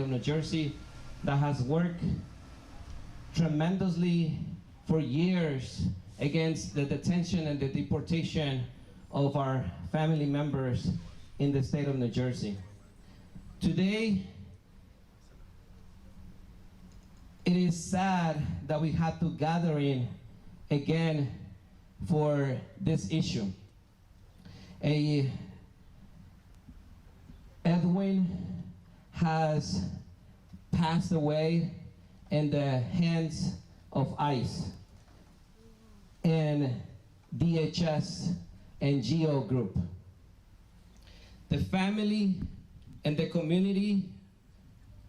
of New Jersey that has worked tremendously for years against the detention and the deportation of our family members in the state of New Jersey. Today, it is sad that we had to gather in again for this issue. Edwin has passed away in the hands of ICE and DHS and GEO Group. The family and the community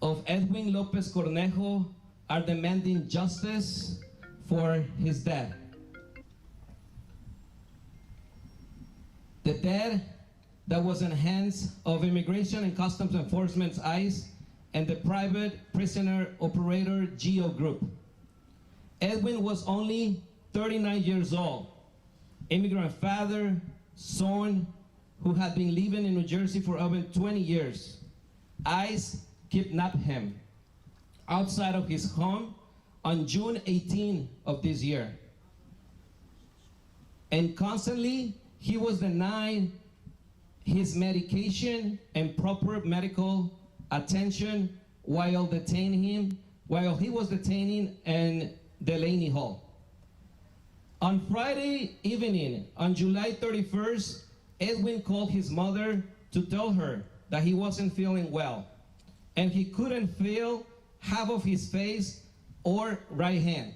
of Edwin Lopez Cornejo are demanding justice for his death. The death that was in the hands of Immigration and Customs Enforcement's ICE and the private prisoner operator GEO Group. Edwin was only 39 years old, immigrant father, son, who had been living in New Jersey for over 20 years. ICE kidnapped him outside of his home on June 18 of this year. And constantly, he was denied his medication and proper medical attention while detaining him, while he was detaining in Delaney Hall. On Friday evening, on July 31st, Edwin called his mother to tell her that he wasn't feeling well, and he couldn't feel half of his face or right hand.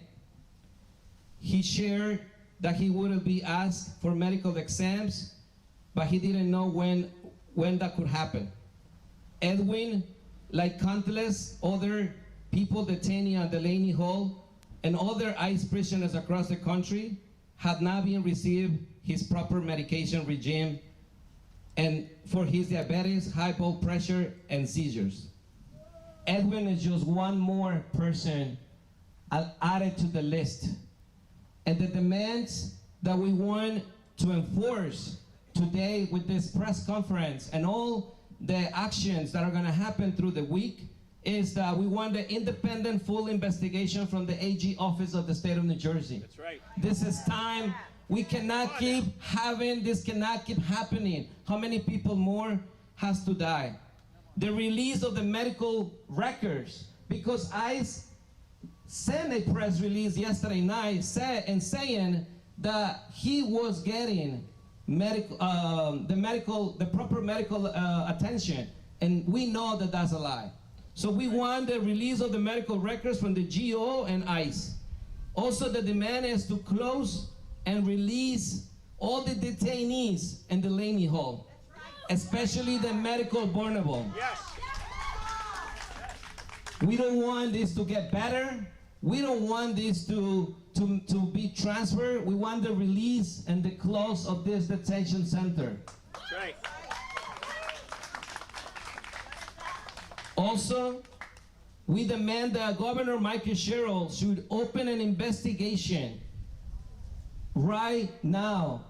He shared that he wouldn't be asked for medical exams, but he didn't know when that could happen. Edwin, like countless other people detained at Delaney Hall and other ICE prisoners across the country, had not been received his proper medication regime and for his diabetes, high blood pressure, and seizures. Edwin is just one more person added to the list. And the demands that we want to enforce today with this press conference and all the actions that are going to happen through the week is that we want the independent full investigation from the AG office of the state of New Jersey. That's right. This is time. We cannot keep having, this cannot keep happening. How many people more has to die? The release of the medical records, because ICE sent a press release yesterday night saying that he was getting the proper medical attention, and we know that that's a lie. So we want the release of the medical records from the GO and ICE. Also, the demand is to close and release all the detainees in Delaney Hall, especially the medical vulnerable. Yes. We don't want this to get better. We don't want this to be transferred. We want the release and the close of this detention center. That's right. Also, we demand that Governor Michael Sherrill should open an investigation right now.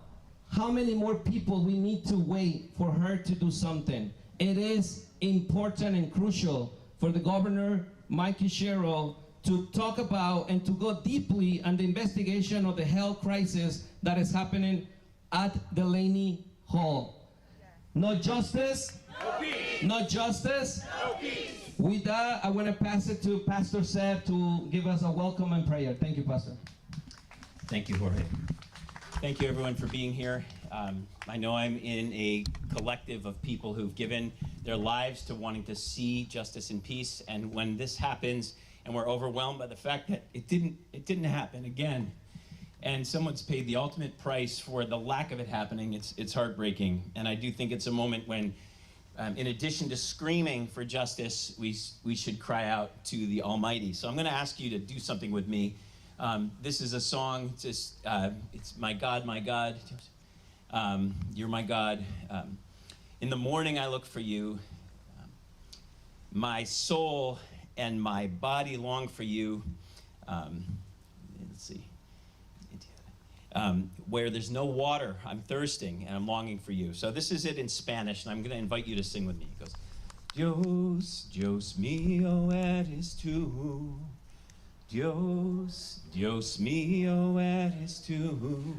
How many more people we need to wait for her to do something? It is important and crucial for the Governor Michael Sherrill to talk about and to go deeply on the investigation of the health crisis that is happening at Delaney Hall. No justice, No peace. no justice. No peace. With that, I want to pass it to Pastor Seth to give us a welcome and prayer. Thank you, Pastor. Thank you, Jorge. Thank you, everyone, for being here. I know I'm in a collective of people who've given their lives to wanting to see justice and peace, and when this happens, and we're overwhelmed by the fact that it didn't happen again, and someone's paid the ultimate price for the lack of it happening, it's heartbreaking. And I do think it's a moment when, in addition to screaming for justice, we should cry out to the Almighty. So I'm going to ask you to do something with me. This is a song, it's My God, you're my God. In the morning I look for you. My soul and my body long for you. Let's see. Where there's no water, I'm thirsting and I'm longing for you. So this is it in Spanish, and I'm going to invite you to sing with me. It goes, Dios, Dios mío eres tú. Dios, Dios mío eres tú.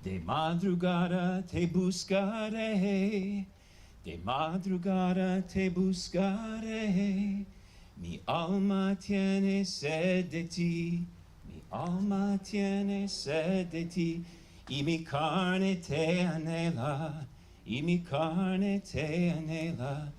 De madrugada te buscaré, de madrugada te buscaré. Mi alma tiene sed de ti, mi alma tiene sed de ti. Y mi carne te anhela, y mi carne te anhela.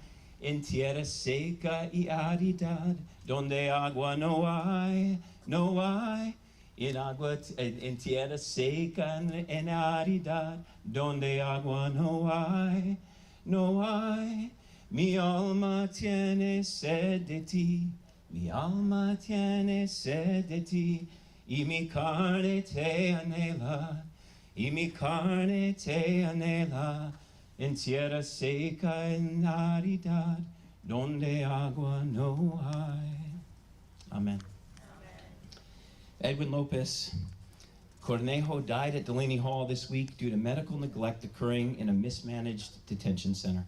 En tierra seca y aridad, donde agua no hay, no hay. En tierra seca en aridad, donde agua no hay, no hay. Mi alma tiene sed de ti, mi alma tiene sed de ti. Y mi carne te anhela, y mi carne te anhela. En tierra seca en aridad, donde agua no hay. Amen. Edwin Lopez Cornejo died at Delaney Hall this week due to medical neglect occurring in a mismanaged detention center.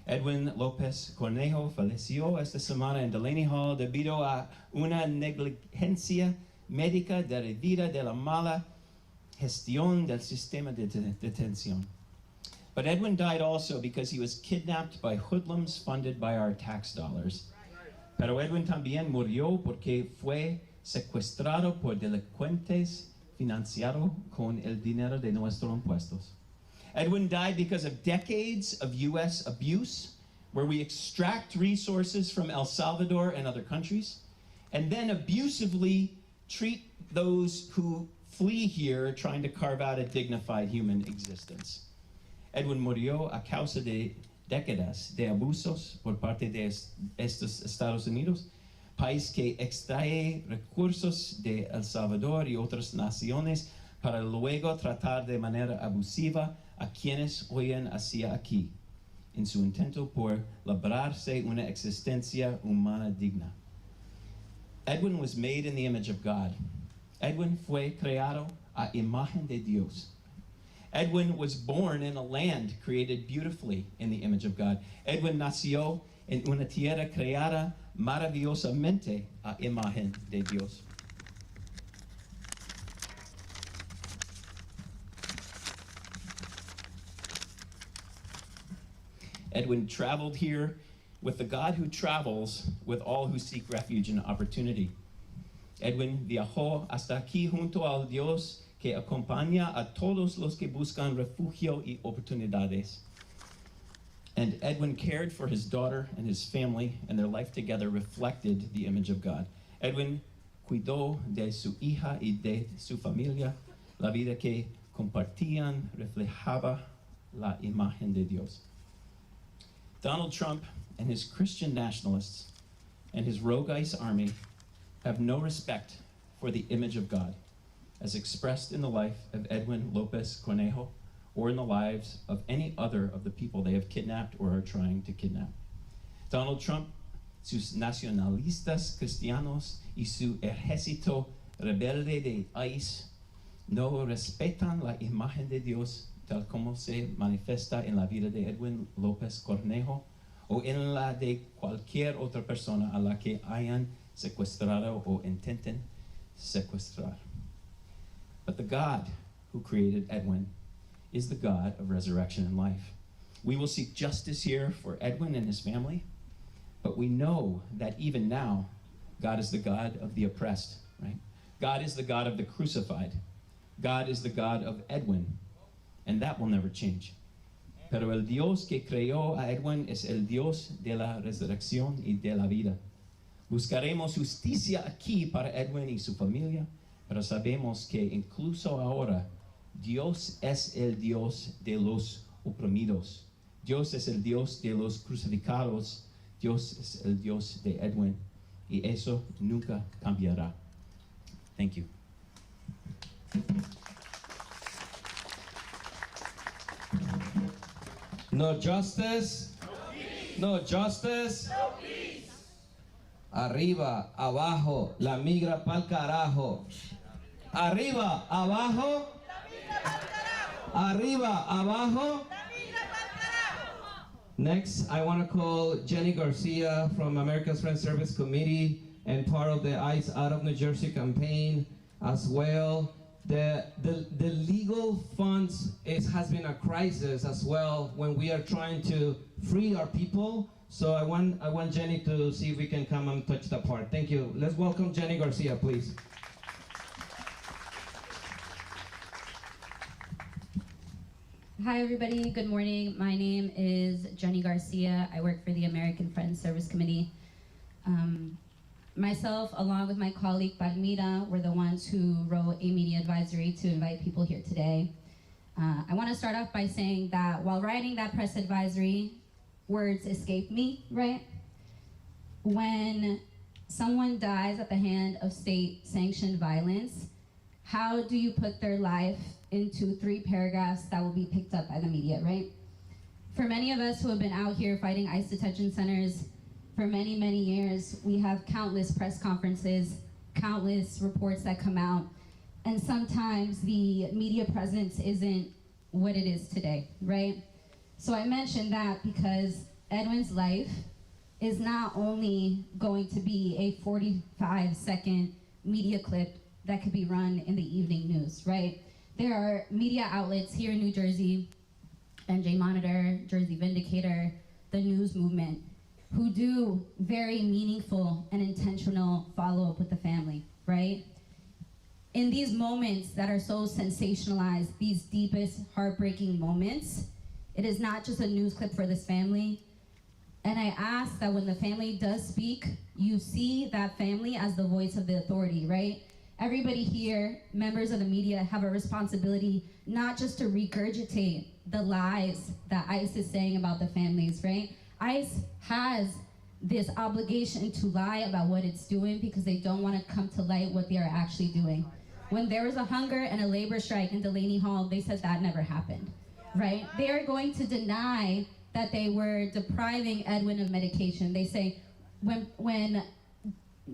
Edwin Lopez Cornejo falleció esta semana en Delaney Hall debido a una negligencia médica derivada de la mala gestión del sistema de detención. But Edwin died also because he was kidnapped by hoodlums funded by our tax dollars. Pero Edwin también murió porque fue secuestrado por delincuentes financiado con el dinero de nuestros impuestos. Edwin died because of decades of U.S. abuse, where we extract resources from El Salvador and other countries, and then abusively treat those who flee here trying to carve out a dignified human existence. Edwin murió a causa de décadas de abusos por parte de estos Estados Unidos, país que extrae recursos de El Salvador y otras naciones para luego tratar de manera abusiva a quienes huyen hacia aquí, en su intento por labrarse una existencia humana digna. Edwin was made in the image of God. Edwin fue creado a imagen de Dios. Edwin was born in a land created beautifully in the image of God. Edwin nació en una tierra creada maravillosamente a imagen de Dios. Edwin traveled here with the God who travels with all who seek refuge and opportunity. Edwin viajó hasta aquí junto al Dios que acompaña a todos los que buscan refugio y oportunidades. And Edwin cared for his daughter and his family, and their life together reflected the image of God. Edwin cuidó de su hija y de su familia. La vida que compartían reflejaba la imagen de Dios. Donald Trump and his Christian nationalists and his rogue ICE army have no respect for the image of God, as expressed in the life of Edwin Lopez Cornejo, or in the lives of any other of the people they have kidnapped or are trying to kidnap. Donald Trump, sus nacionalistas cristianos y su ejército rebelde de ICE no respetan la imagen de Dios tal como se manifiesta en la vida de Edwin Lopez Cornejo o en la de cualquier otra persona a la que hayan secuestrado o intenten secuestrar. But the God who created Edwin is the God of resurrection and life. We will seek justice here for Edwin and his family, but we know that even now, God is the God of the oppressed, right? God is the God of the crucified. God is the God of Edwin, and that will never change. Pero el Dios que creó a Edwin es el Dios de la resurrección y de la vida. Buscaremos justicia aquí para Edwin y su familia, pero sabemos que incluso ahora Dios es el Dios de los oprimidos. Dios es el Dios de los crucificados. Dios es el Dios de Edwin. Y eso nunca cambiará. Thank you. No justice. No peace. No justice. No peace. Arriba, abajo, la migra pa'l carajo. Arriba, abajo. Arriba, abajo. Next, I want to call Jenny Garcia from America's Friends Service Committee and part of the ICE Out of New Jersey campaign as well. The legal funds has been a crisis as well when we are trying to free our people. So I want Jenny to see if we can come and touch that part. Thank you. Let's welcome Jenny Garcia, please. Hi everybody, good morning. My name is Jenny Garcia. I work for the American Friends Service Committee. Myself, along with my colleague Palmira, were the ones who wrote a media advisory to invite people here today. I want to start off by saying that while writing that press advisory, words escaped me, right? When someone dies at the hand of state-sanctioned violence, how do you put their life into 3 paragraphs that will be picked up by the media, right? For many of us who have been out here fighting ICE detention centers for many, many years, we have countless press conferences, countless reports that come out, and sometimes the media presence isn't what it is today, right? So I mentioned that because Edwin's life is not only going to be a 45-second media clip that could be run in the evening news, right? There are media outlets here in New Jersey, NJ Monitor, Jersey Vindicator, the News Movement, who do very meaningful and intentional follow-up with the family, right? In these moments that are so sensationalized, these deepest, heartbreaking moments, it is not just a news clip for this family. And I ask that when the family does speak, you see that family as the voice of the authority, right? Everybody here, members of the media, have a responsibility not just to regurgitate the lies that ICE is saying about the families, right? ICE has this obligation to lie about what it's doing because they don't want to come to light what they are actually doing. When there was a hunger and a labor strike in Delaney Hall, they said that never happened, right? They are going to deny that they were depriving Edwin of medication. They say when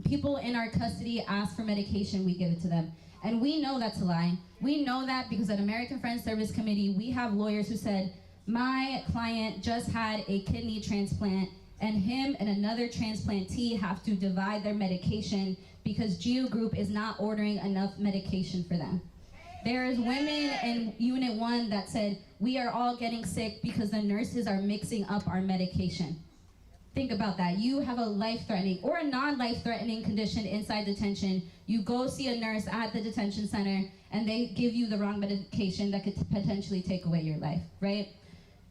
people in our custody ask for medication, we give it to them. And we know that's a lie. We know that because at American Friends Service Committee, we have lawyers who said, my client just had a kidney transplant and him and another transplantee have to divide their medication because Geo Group is not ordering enough medication for them. There is women in Unit 1 that said, we are all getting sick because the nurses are mixing up our medication. Think about that. You have a life-threatening or a non-life-threatening condition inside detention. You go see a nurse at the detention center and they give you the wrong medication that could potentially take away your life, right?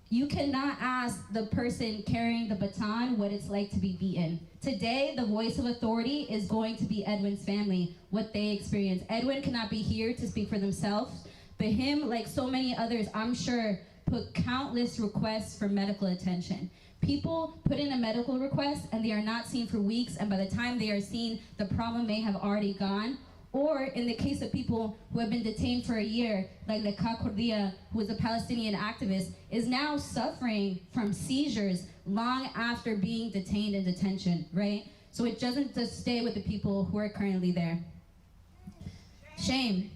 You cannot ask the person carrying the baton what it's like to be beaten. Today, the voice of authority is going to be Edwin's family, what they experience. Edwin cannot be here to speak for themselves, but him, like so many others, I'm sure, put countless requests for medical attention. People put in a medical request and they are not seen for weeks, and by the time they are seen, the problem may have already gone. Or in the case of people who have been detained for a year, like Leka Cordia, who is a Palestinian activist, is now suffering from seizures long after being detained in detention, right? So it doesn't just stay with the people who are currently there. Shame.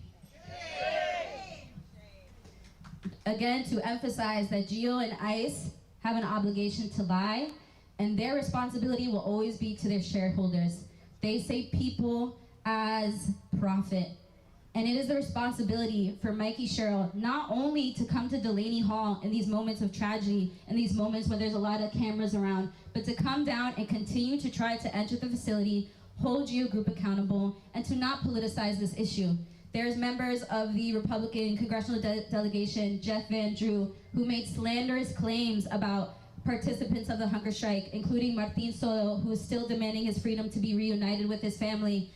Again, to emphasize that GEO and ICE have an obligation to lie, and their responsibility will always be to their shareholders. They say people as profit. And it is the responsibility for Mikey Sherrill not only to come to Delaney Hall in these moments of tragedy, in these moments where there's a lot of cameras around, but to come down and continue to try to enter the facility, hold Geo Group accountable, and to not politicize this issue. There's members of the Republican congressional delegation, Jeff Van Drew, who made slanderous claims about participants of the hunger strike, including Martin Soto, who is still demanding his freedom to be reunited with his family.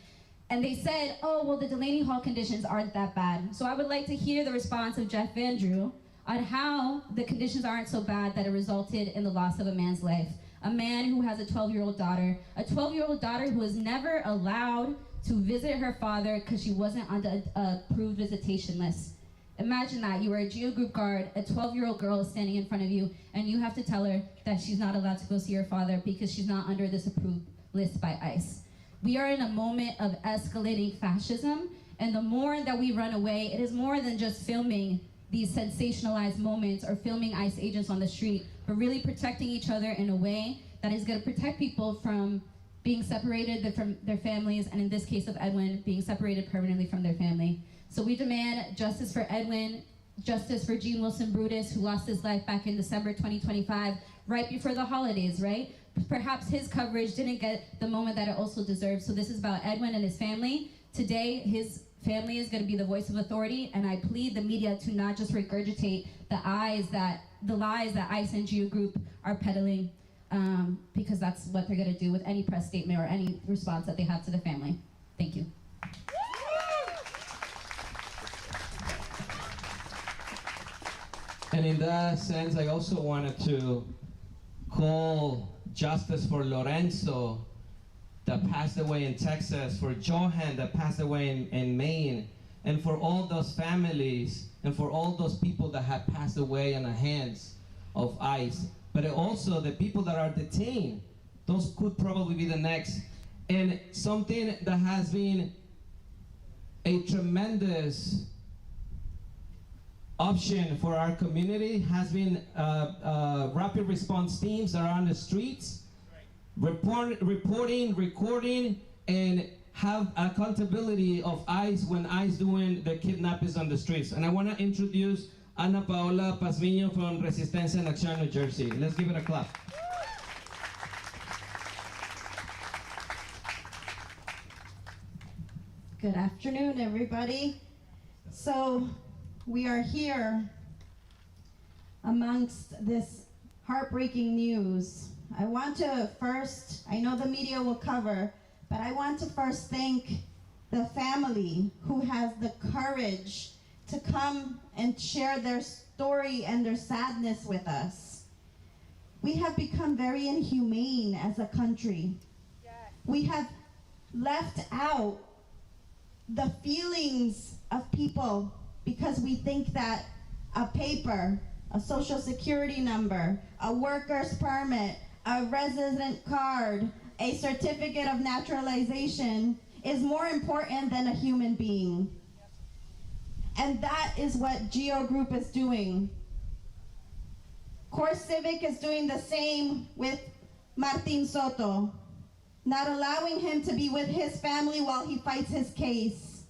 And they said, oh, well, the Delaney Hall conditions aren't that bad. So I would like to hear the response of Jeff Van Drew on how the conditions aren't so bad that it resulted in the loss of a man's life. A man who has a 12-year-old daughter, who was never allowed to visit her father because she wasn't on the approved visitation list. Imagine that. You are a Geo Group guard, a 12-year-old girl is standing in front of you, and you have to tell her that she's not allowed to go see her father because she's not under this approved list by ICE. We are in a moment of escalating fascism, and the more that we run away, it is more than just filming these sensationalized moments or filming ICE agents on the street, but really protecting each other in a way that is going to protect people from being separated from their families, and in this case of Edwin, being separated permanently from their family. So we demand justice for Edwin, justice for Gene Wilson Brutus, who lost his life back in December 2025, right before the holidays, right? Perhaps his coverage didn't get the moment that it also deserves. So this is about Edwin and his family. Today, his family is going to be the voice of authority, and I plead the media to not just regurgitate the lies that ICE and GEO Group are peddling, because that's what they're going to do with any press statement or any response that they have to the family. Thank you. And in that sense, I also wanted to call justice for Lorenzo, that passed away in Texas, for Johan, that passed away in Maine, and for all those families, and for all those people that have passed away in the hands of ICE. But also the people that are detained, those could probably be the next. And something that has been a tremendous option for our community has been rapid response teams that are on the streets, reporting, recording, and have accountability of ICE when ICE doing the kidnappings on the streets. And I want to introduce Ana Paola Pazmiño from Resistencia en Acción, New Jersey. Let's give it a clap. Good afternoon, everybody. So we are here amongst this heartbreaking news. I want to first, I know the media will cover, but I want to first thank the family who has the courage to come and share their story and their sadness with us. We have become very inhumane as a country. We have left out the feelings of people because we think that a paper, a social security number, a worker's permit, a resident card, a certificate of naturalization is more important than a human being. And that is what GEO Group is doing. Core Civic is doing the same with Martin Soto, not allowing him to be with his family while he fights his case.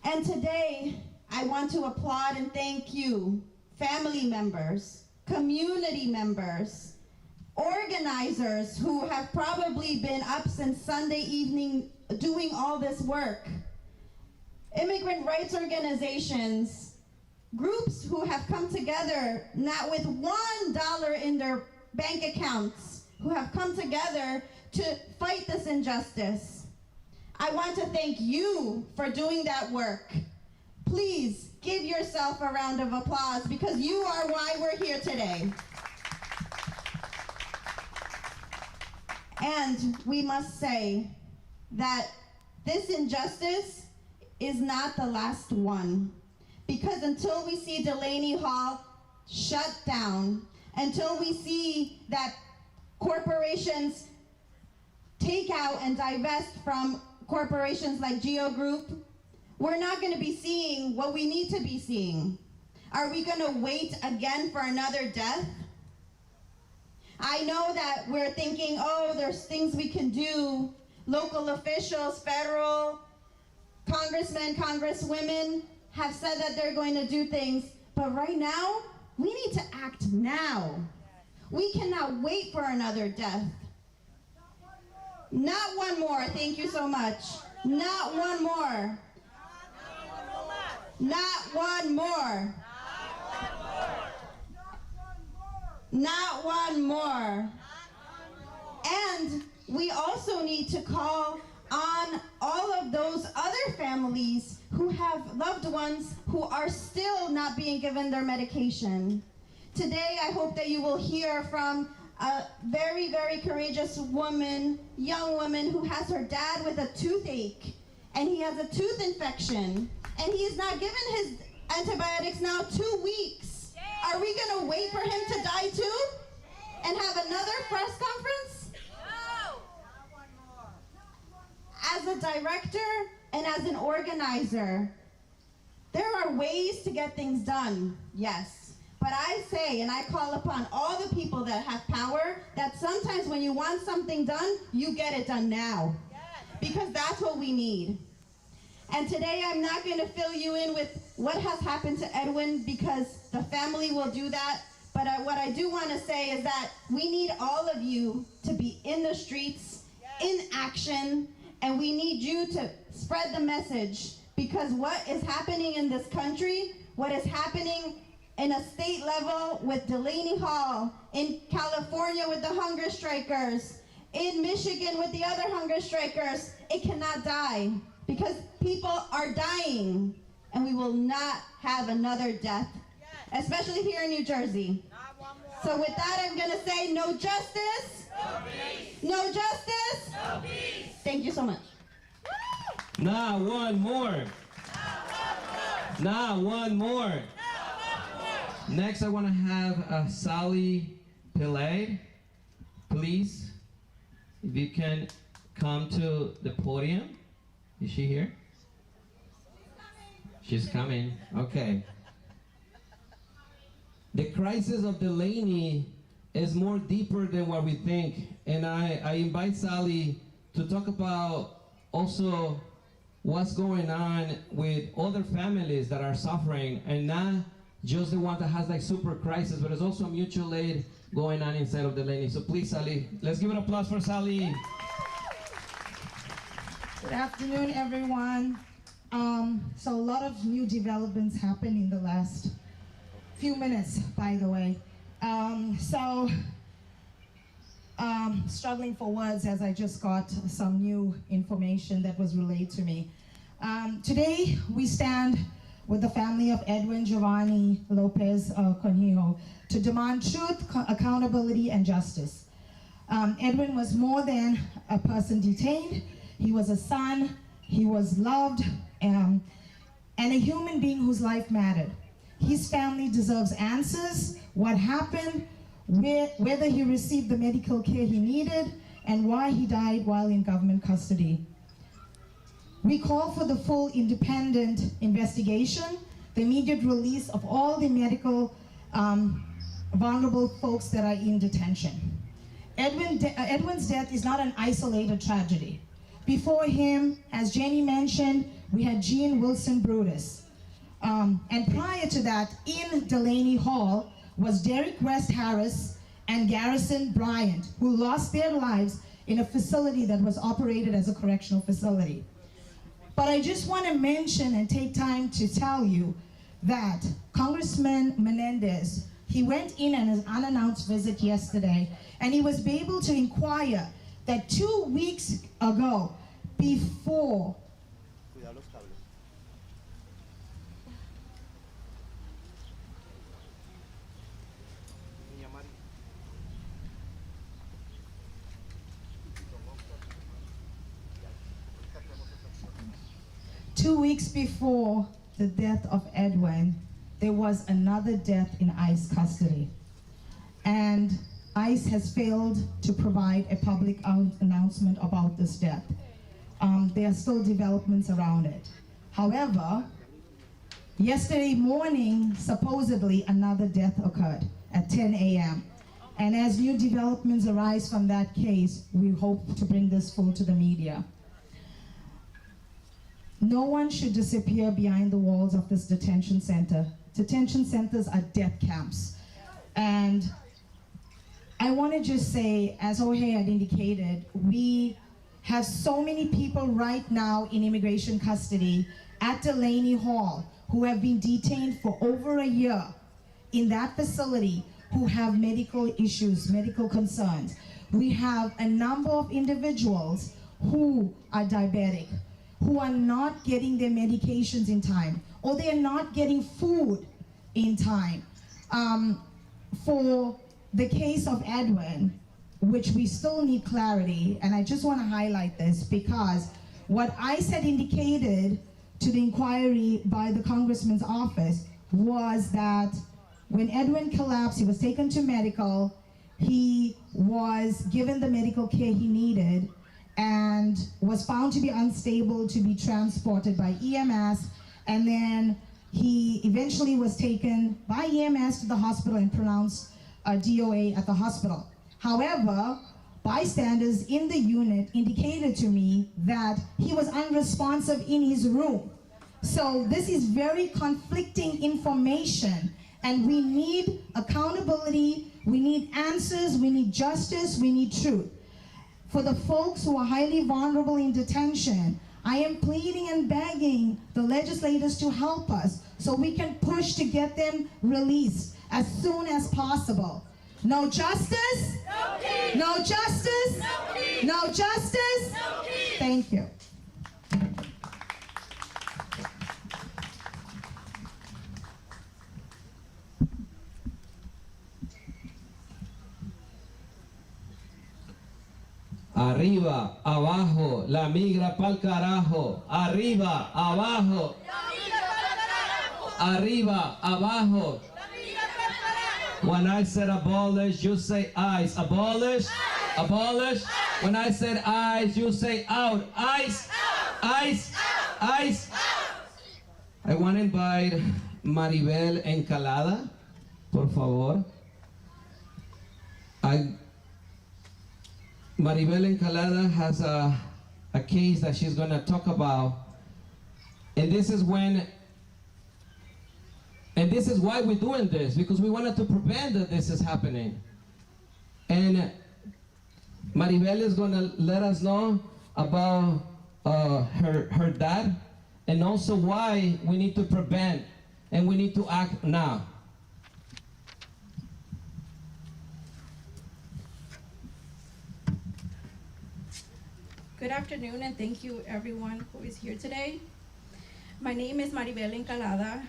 And today, I want to applaud and thank you, family members, community members, organizers who have probably been up since Sunday evening doing all this work, immigrant rights organizations, groups who have come together not with $1 in their bank accounts, who have come together to fight this injustice. I want to thank you for doing that work. Please give yourself a round of applause because you are why we're here today. And we must say that this injustice is not the last one, because until we see Delaney Hall shut down, until we see that corporations take out and divest from corporations like GEO Group, we're not going to be seeing what we need to be seeing. Are we going to wait again for another death? I know that we're thinking, oh, there's things we can do. Local officials, federal, congressmen, congresswomen have said that they're going to do things, but right now, we need to act now. We cannot wait for another death. Not one more, thank you so much. Not one more. Not one more. Not one more. And we also need to call on all of those other families who have loved ones who are still not being given their medication. Today, I hope that you will hear from a very, very courageous woman, young woman who has her dad with a toothache, and he has a tooth infection, and he is not given his antibiotics now 2 weeks. Are we gonna wait for him to die too? And have another press conference? No! As a director and as an organizer, there are ways to get things done, yes. But But I say, and I call upon all the people that have power, that sometimes when you want something done, you get it done now. Because that's what we need. And today I'm not going to fill you in with what has happened to Edwin, because the family will do that. But what I do want to say is that we need all of you to be in the streets, in action, and we need you to spread the message, because what is happening in this country, what is happening in a state level with Delaney Hall, in California with the hunger strikers, in Michigan with the other hunger strikers, it cannot die, because people are dying, and we will not have another death, especially here in New Jersey. So with that, I'm going to say no justice, no peace. No justice, no peace. Thank you so much. Now one more. Now one more. Next, I want to have Sally Pillay, please. If you can come to the podium. Is she here? She's coming. Okay. The crisis of Delaney is more deeper than what we think. And I invite Sally to talk about also what's going on with other families that are suffering, and not just the one that has like super crisis, but there's also mutual aid going on inside of Delaney. So please, Sally, let's give an applause for Sally. Good afternoon, everyone. So a lot of new developments happened in the last few minutes, by the way. Struggling for words as I just got some new information that was relayed to me. Today, we stand with the family of Edwin Giovanni Lopez Cornejo to demand truth, accountability, and justice. Edwin was more than a person detained. He was a son, he was loved, and a human being whose life mattered. His family deserves answers, what happened, whether he received the medical care he needed, and why he died while in government custody. We call for the full independent investigation, the immediate release of all the medical vulnerable folks that are in detention. Edwin's death is not an isolated tragedy. Before him, as Jenny mentioned, we had Jean Wilson Brutus. And prior to that, in Delaney Hall, was Derek West Harris and Garrison Bryant, who lost their lives in a facility that was operated as a correctional facility. But I just want to mention and take time to tell you that Congressman Menendez, he went in on his unannounced visit yesterday, and he was able to inquire that 2 weeks ago, before 2 weeks before the death of Edwin, there was another death in ICE custody. And ICE has failed to provide a public announcement about this death. There are still developments around it. However, yesterday morning, supposedly another death occurred at 10 a.m. And as new developments arise from that case, we hope to bring this full to the media. No one should disappear behind the walls of this detention center. Detention centers are death camps. And I want to just say, as Jorge had indicated, we have so many people right now in immigration custody at Delaney Hall who have been detained for over a year in that facility who have medical issues, medical concerns. We have a number of individuals who are diabetic, who are not getting their medications in time, or they are not getting food in time. For the case of Edwin, which we still need clarity, and I just want to highlight this because what ICE had indicated to the inquiry by the Congressman's office was that when Edwin collapsed, he was taken to medical, he was given the medical care he needed, and was found to be unstable to be transported by EMS, and then He eventually was taken by EMS to the hospital and pronounced DOA at the hospital. However, bystanders in the unit indicated to me that he was unresponsive in his room. So this is very conflicting information, and we need accountability, we need answers, we need justice, we need truth. For the folks who are highly vulnerable in detention, I am pleading and begging the legislators to help us so we can push to get them released as soon as possible. No justice? No peace. No justice? No peace. No justice? No peace. Thank you. Arriba, abajo, la migra pa'l carajo. Arriba, abajo. Arriba, abajo. When I said abolish, you say eyes. Abolish, abolish. When I said eyes, you say out. Eyes, eyes, eyes. I want to invite Maribel Encalada, por favor. Maribel Encalada has a case that she's going to talk about, and this is why we're doing this, because we wanted to prevent that this is happening. And Maribel is going to let us know about her dad, and also why we need to prevent and we need to act now. Good afternoon, and thank you everyone who is here today. My name is Maribel Encalada,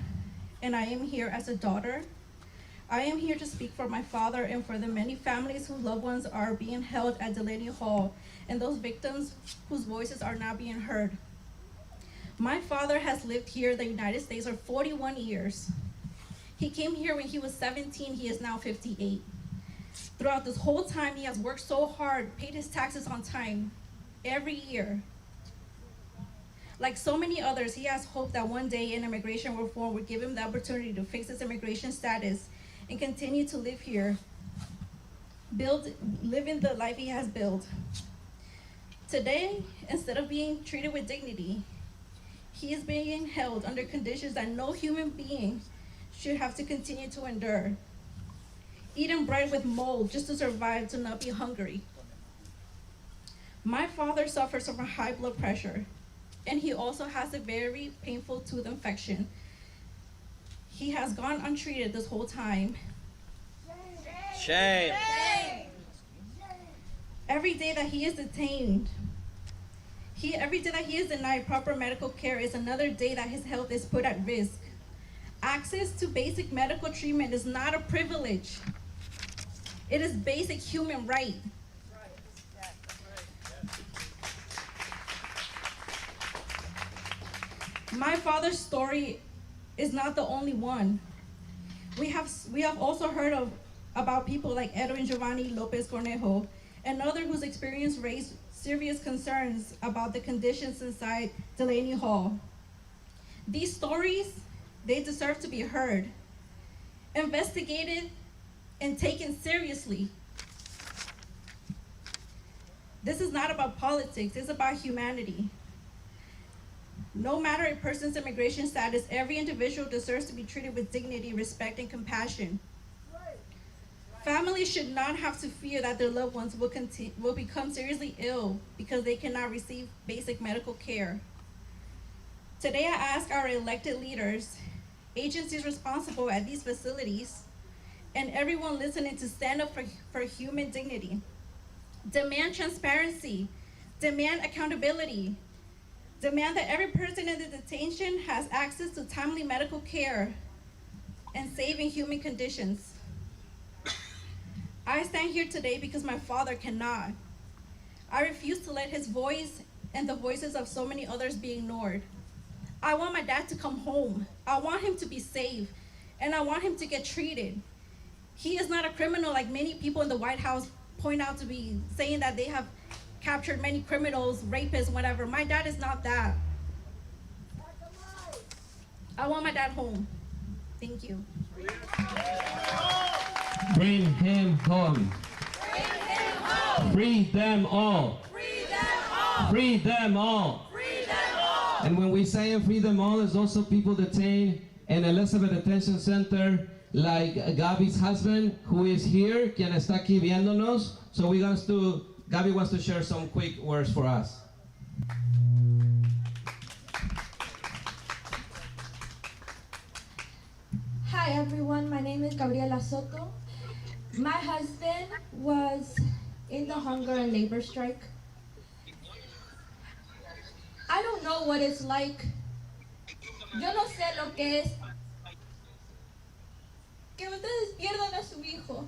and I am here as a daughter. I am here to speak for my father and for the many families whose loved ones are being held at Delaney Hall, and those victims whose voices are not being heard. My father has lived here in the United States for 41 years. He came here when he was 17, he is now 58. Throughout this whole time, he has worked so hard, paid his taxes on time, every year. Like so many others, he has hope that one day an immigration reform would give him the opportunity to fix his immigration status and continue to live here, living the life he has built. Today, instead of being treated with dignity, he is being held under conditions that no human being should have to continue to endure. Eating bread with mold just to survive, to not be hungry. My father suffers from high blood pressure, and he also has a very painful tooth infection. He has gone untreated this whole time. Shame. Every day that he is detained, every day that he is denied proper medical care is another day that his health is put at risk. Access to basic medical treatment is not a privilege. It is basic human right. My father's story is not the only one. We have also heard about people like Edwin Giovanni Lopez Cornejo and others whose experience raised serious concerns about the conditions inside Delaney Hall. These stories, they deserve to be heard, investigated, and taken seriously. This is not about politics, it's about humanity. No matter a person's immigration status, every individual deserves to be treated with dignity, respect, and compassion. Families should not have to fear that their loved ones will become seriously ill because they cannot receive basic medical care. Today, I ask our elected leaders, agencies responsible at these facilities, and everyone listening to stand up for human dignity. Demand transparency, demand accountability, demand that every person in the detention has access to timely medical care and safe and human conditions. I stand here today because my father cannot. I refuse to let his voice and the voices of so many others be ignored. I want my dad to come home. I want him to be safe, and I want him to get treated. He is not a criminal like many people in the White House point out to be saying that they have captured many criminals, rapists, whatever. My dad is not that. I want my dad home. Thank you. Bring him home. Free them all. Free them all. And when we say free them all, there's also people detained in Elizabeth Detention Center, like Gaby's husband, who is here, quien está aquí viéndonos. So Gaby wants to share some quick words for us. Hi everyone, my name is Gabriela Soto. My husband was in the hunger and labor strike. I don't know what it's like. Yo no sé lo que es que ustedes pierdan a su hijo.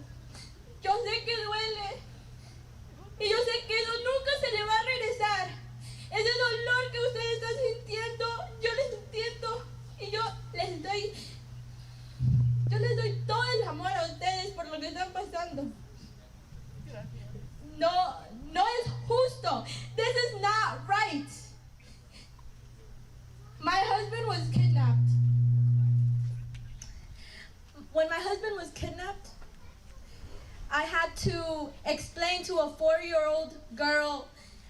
Yo sé que duele. Y yo sé que eso nunca se le va a regresar. Ese dolor que ustedes están sintiendo, yo les entiendo. Y yo les doy todo el amor a ustedes por lo que están pasando. No es justo. This is not right. My husband was kidnapped. When my husband was kidnapped, I had to explain to a 4-year-old girl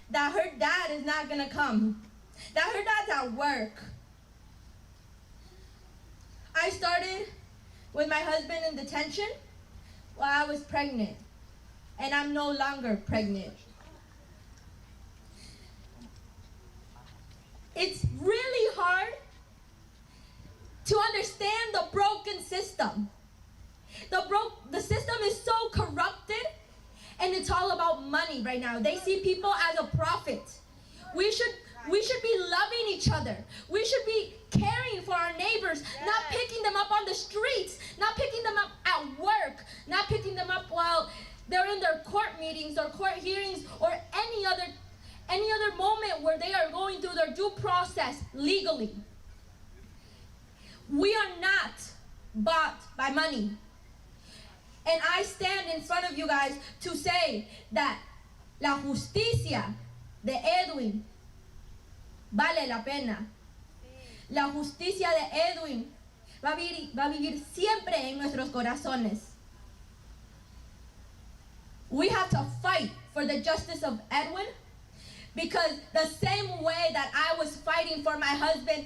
that her dad is not gonna come, that her dad's at work. I started with my husband in detention while I was pregnant, and I'm no longer pregnant. It's really hard to understand the broken system. The system is so corrupted, and it's all about money right now. They see people as a profit. We should be loving each other. We should be caring for our neighbors, not picking them up on the streets, not picking them up at work, not picking them up while they're in their court meetings or court hearings or any other moment where they are going through their due process legally. We are not bought by money. And I stand in front of you guys to say that la justicia de Edwin vale la pena. La justicia de Edwin va a vivir siempre en nuestros corazones. We have to fight for the justice of Edwin, because the same way that I was fighting for my husband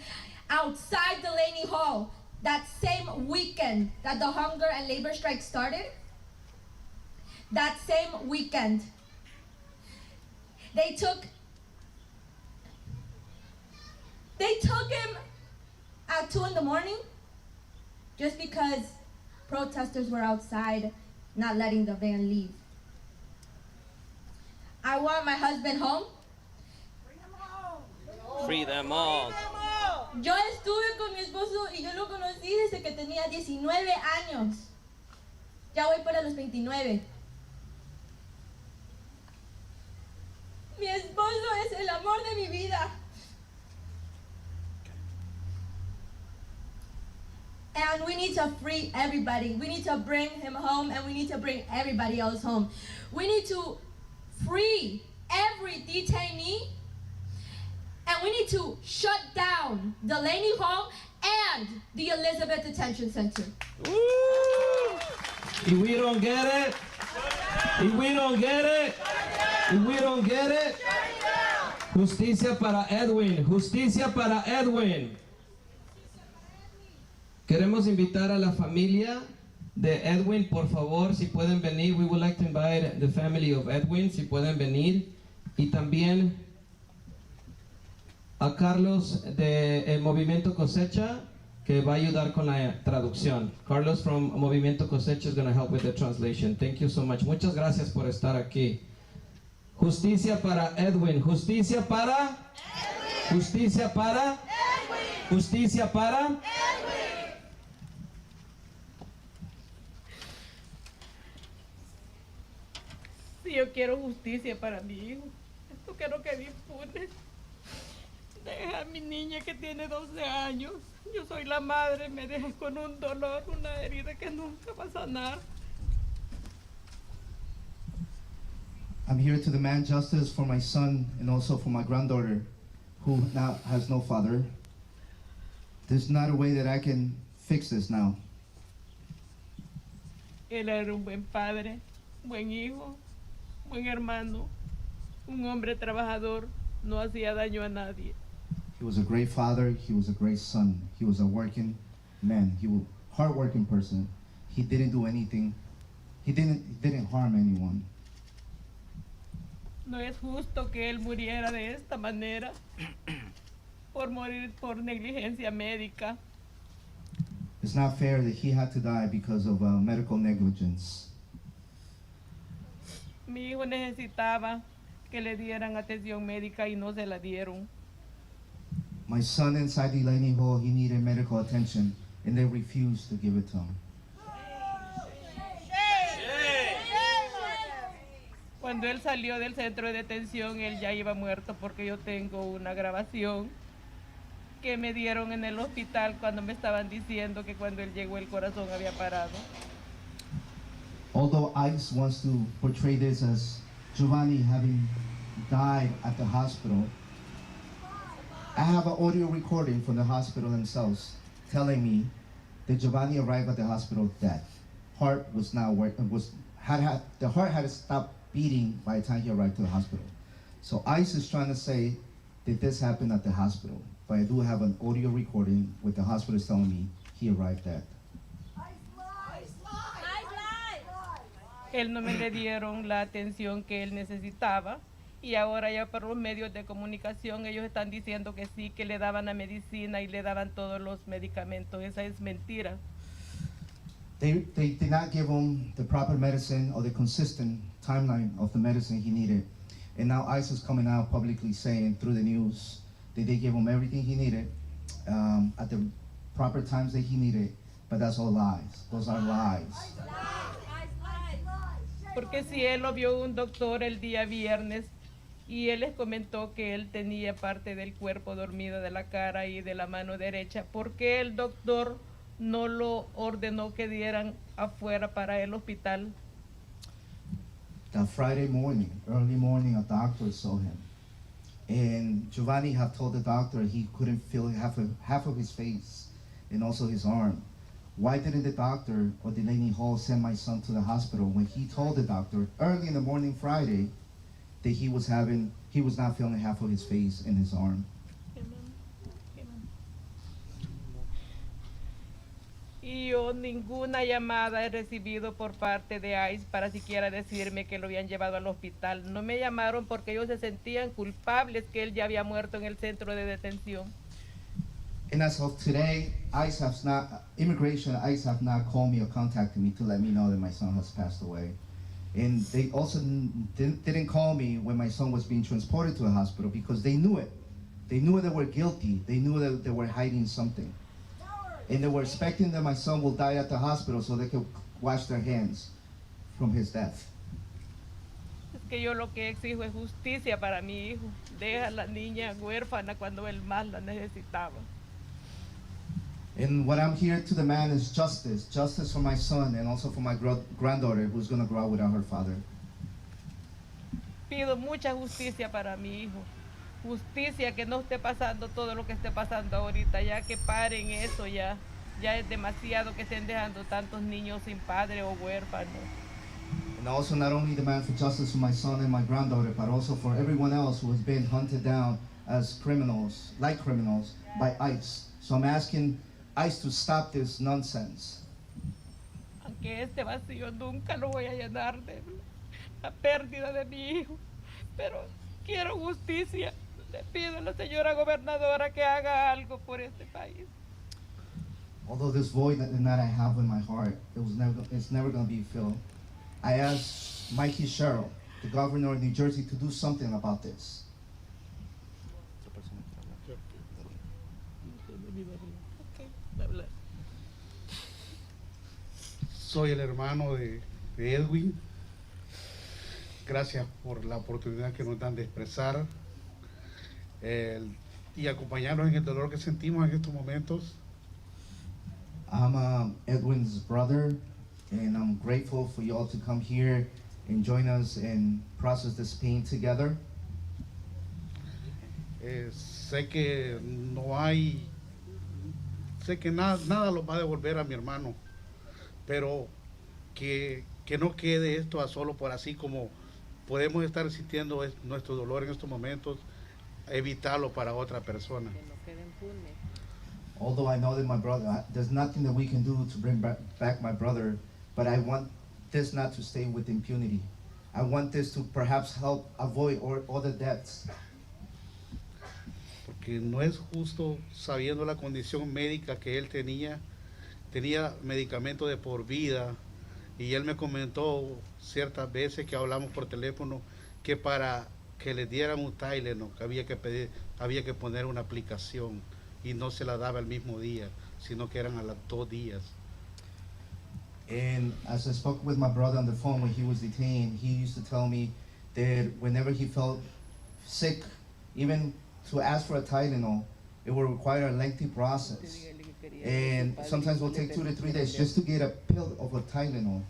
outside Delaney Hall, that same weekend that the hunger and labor strike started, that same weekend, they took him at 2 a.m. just because protesters were outside not letting the van leave. I want my husband home. Free them all. Yo estuve con mi esposo y yo lo conocí desde que tenía 19 años. Ya voy para los 29. Mi esposo es el amor de mi vida. And we need to free everybody. We need to bring him home, and we need to bring everybody else home. We need to free every detainee, and we need to shut down Delaney Hall and the Elizabeth Detention Center. If we don't get it, justicia para Edwin, justicia para Edwin. Queremos invitar a la familia de Edwin, por favor, si pueden venir. We would like to invite the family of Edwin, si pueden venir. Y también a Carlos de Movimiento Cosecha, que va a ayudar con la traducción. Carlos from Movimiento Cosecha is going to help with the translation. Thank you so much. Muchas gracias por estar aquí. Justicia para Edwin. Justicia para Edwin. Justicia para Edwin. Justicia para Edwin. Si yo quiero justicia para mi hijo, no quiero que dispune. Deja a mi niña que tiene 12 años. Yo soy la madre, me dejes con un dolor, una herida que nunca va a sanar. I'm here to demand justice for my son and also for my granddaughter, who now has no father. There's not a way that I can fix this now. Él era un buen padre, buen hijo, buen hermano, un hombre trabajador, no hacía daño a nadie. He was a great father. He was a great son. He was a working man. He was a hardworking person. He didn't do anything. He didn't harm anyone. No es justo que él muriera de esta manera por morir por negligencia médica. It's not fair that he had to die because of medical negligence. Mi hijo necesitaba que le dieran atención médica y no se la dieron. My son inside Delaney Hall, he needed medical attention, and they refused to give it to him. Cuando él salió del centro de detención, él ya iba muerto porque yo tengo una grabación que me dieron en el hospital cuando me estaban diciendo que cuando él llegó el corazón había parado. Although ICE wants to portray this as Giovanni having died at the hospital, I have an audio recording from the hospital themselves telling me that Giovanni arrived at the hospital dead. Heart was not working. The heart had stopped beating by the time he arrived to the hospital. So ICE is trying to say that this happened at the hospital, but I do have an audio recording with the hospital telling me he arrived dead. Él no me le dieron la atención que él necesitaba y ahora ya por los medios de comunicación ellos están diciendo que sí, que le daban la medicina y le daban todos los medicamentos. Esa es mentira. They did not give him the proper medicine or the consistent timeline of the medicine he needed. And now ICE is coming out publicly saying through the news that they gave him everything he needed at the proper times that he needed, but that's all lies. Those are lies. Porque si él lo vio un doctor el día viernes y él les comentó que él tenía parte del cuerpo dormido de la cara y de la mano derecha, ¿por qué el doctor no lo ordenó que dieran afuera para el hospital? That Friday morning, early morning, a doctor saw him. And Giovanni had told the doctor he couldn't feel half of his face and also his arm. Why didn't the doctor or Delaney Hall send my son to the hospital when he told the doctor early in the morning Friday that he was not feeling half of his face and his arm? Y yo ninguna llamada he recibido por parte de ICE para siquiera decirme que lo habían llevado al hospital. No me llamaron porque ellos se sentían culpables que él ya había muerto en el centro de detención. And as of today, immigration ICE have not called me or contacted me to let me know that my son has passed away. And they also didn't call me when my son was being transported to a hospital because they knew it. They knew they were guilty. They knew that they were hiding something. And they were expecting that my son will die at the hospital so they could wash their hands from his death. Es que yo lo que exijo es justicia para mi hijo. Deja a la niña huérfana cuando él más la necesitaba. And what I'm here to demand is justice. Justice for my son and also for my granddaughter who's going to grow up without her father. Pido mucha justicia para mi hijo. Justicia, que no esté pasando todo lo que esté pasando ahorita, ya que paren eso ya. Ya es demasiado que estén dejando tantos niños sin padre o huérfanos. And also not only demand for justice for my son and my granddaughter, but also for everyone else who has been hunted down as criminals, like criminals, by ICE. So I'm asking ICE to stop this nonsense. Aunque este vacío nunca lo voy a llenar de la pérdida de mi hijo, pero quiero justicia. Le pido a la señora gobernadora que haga algo por este país. Although this void that I have in my heart, it's never going to be filled. I asked Mikey Sherrill, the governor of New Jersey, to do something about this. Soy el hermano de Edwin. Gracias por la oportunidad que nos dan de expresar y acompañarnos en el dolor que sentimos en estos momentos. I'm Edwin's brother, and I'm grateful for you all to come here and join us and process this pain together. Sé que no hay sé que nada lo va a devolver a mi hermano, pero que no quede esto a solo por así como podemos estar sintiendo nuestro dolor en estos momentos, evitarlo para otra persona. Although I know that my brother, there's nothing that we can do to bring back my brother, but I want this not to stay with impunity. I want this to perhaps help avoid other deaths. Porque no es justo, sabiendo la condición médica que él tenía medicamento de por vida, y él me comentó ciertas veces que hablamos por teléfono que para que le dieran un Tylenol había que poner una aplicación y no se la daba el mismo día, sino que eran a los 2 días. And as I spoke with my brother on the phone when he was detained, he used to tell me that whenever he felt sick, even to ask for a Tylenol, it will require a lengthy process. And sometimes it will take 2 to 3 days just to get a pill of a Tylenol.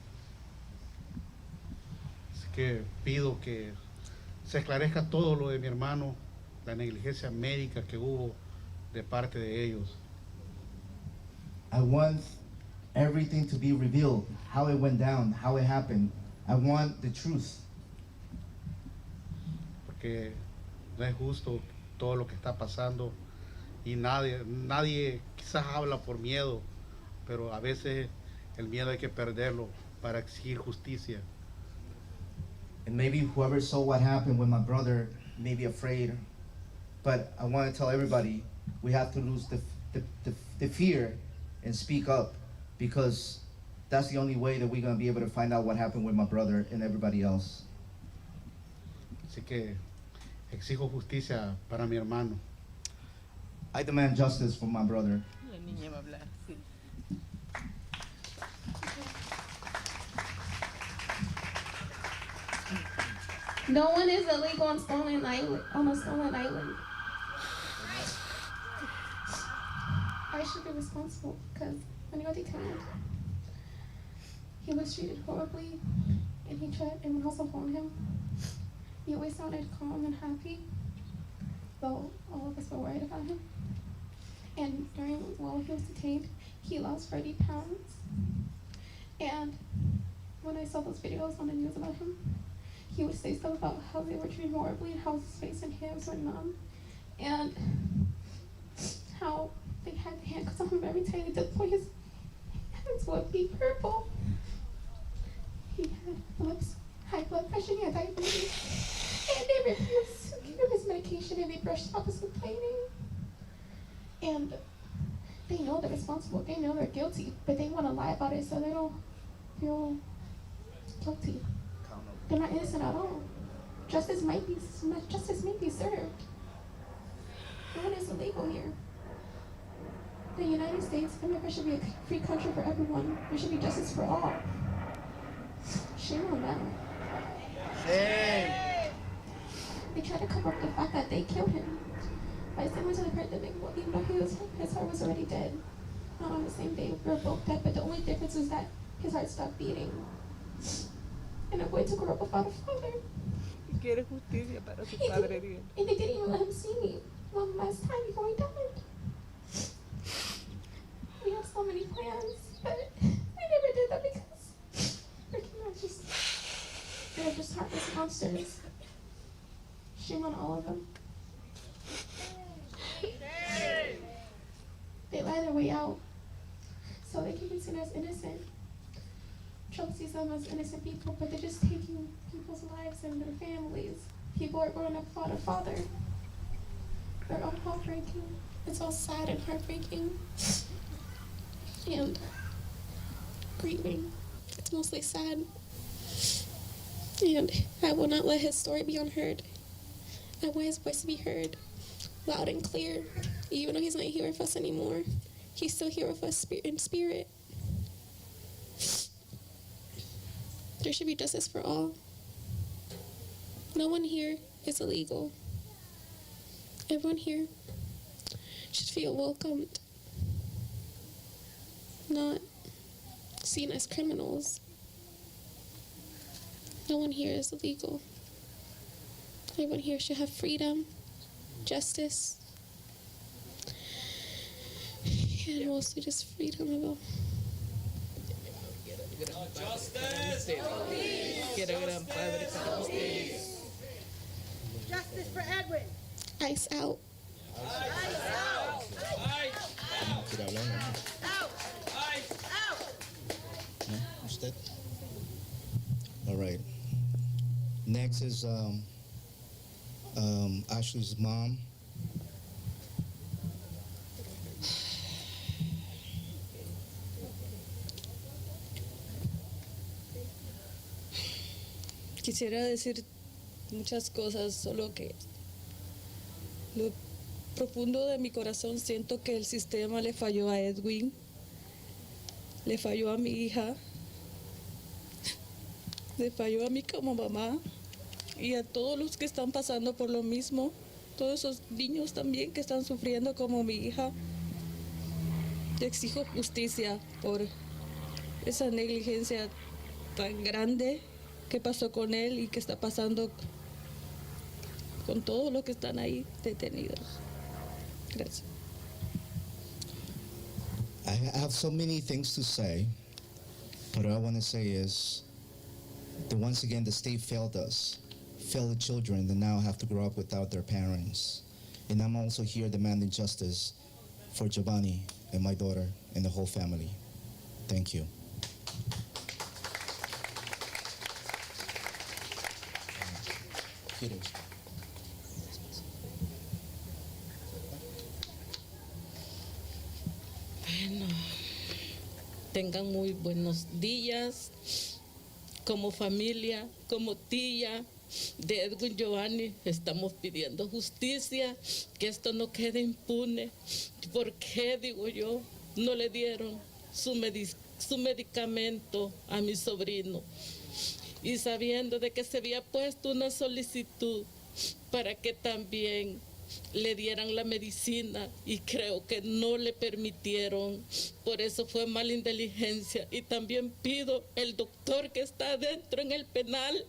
Así que pido que se esclarezca todo lo de mi hermano, la negligencia médica que hubo de parte de ellos. I want everything to be revealed, how it went down, how it happened. I want the truth. Porque no es justo todo lo que está pasando y nadie quizás habla por miedo, pero a veces el miedo hay que perderlo para exigir justicia. And maybe whoever saw what happened with my brother may be afraid, but I want to tell everybody we have to lose the fear and speak up, because that's the only way that we're going to be able to find out what happened with my brother and everybody else. Así que exijo justicia para mi hermano. I demand justice for my brother. La niña va a hablar, sí. No one is illegal on a stolen island. I should be responsible because when he got detained, he was treated horribly, and when I was upon him, he always sounded calm and happy, though all of us were worried about him. And while he was detained, he lost 30 pounds. And when I saw those videos on the news about him, he would say stuff about how they were treating him horribly and how his face and hands were numb, and how they had handcuffs on him every time. To the point his hands would be purple. He had high blood pressure, he had diabetes, and they refused to give him his medication, and they brushed off his complaining. And they know they're responsible, they know they're guilty, but they want to lie about it so they don't feel guilty. They're not innocent at all. Justice may be served. No one is illegal here. The United States, America should be a free country for everyone. There should be justice for all. Shame on them. Shame. They try to cover up the fact that they killed him by sending him to the pandemic, even though his heart was already dead. Not on the same day, we were both dead, but the only difference is that his heart stopped beating. And a boy to grow up without a father. Quiere justicia para su padre bien. And they didn't even let him see me one last time before he died. We had so many plans, but we never did that because they're just heartless monsters. Shame on all of them. They lie their way out so they can be seen as innocent. Trump sees them as innocent people, but they're just taking people's lives and their families. People are growing up without a father. They're all heartbreaking. It's all sad and heartbreaking. And grieving. It's mostly sad. And I will not let his story be unheard. I want his voice to be heard loud and clear. Even though he's not here with us anymore, he's still here with us in spirit. There should be justice for all. No one here is illegal. Everyone here should feel welcomed, not seen as criminals. No one here is illegal. Everyone here should have freedom, justice, and mostly just freedom of all. Justice for Edwin. Ice out. Usted? All right. Next is Ashley's mom. Quisiera decir muchas cosas, solo que lo profundo de mi corazón siento que el sistema le falló a Edwin, le falló a mi hija, le falló a mí como mamá y a todos los que están pasando por lo mismo, todos esos niños también que están sufriendo como mi hija. Yo exijo justicia por esa negligencia tan grande que pasó con él y que está pasando con todos los que están ahí detenidos. Gracias. I have so many things to say, but what I want to say is that once again the state failed us, failed the children that now have to grow up without their parents. And I'm also here demanding justice for Giovanni and my daughter and the whole family. Thank you. Bueno, tengan muy buenos días. Como familia, como tía de Edwin Giovanni, estamos pidiendo justicia, que esto no quede impune. ¿Por qué, digo yo, no le dieron su medicamento a mi sobrino? Y sabiendo de que se había puesto una solicitud para que también le dieran la medicina y creo que no le permitieron, por eso fue mala inteligencia. Y también pido el doctor que está adentro en el penal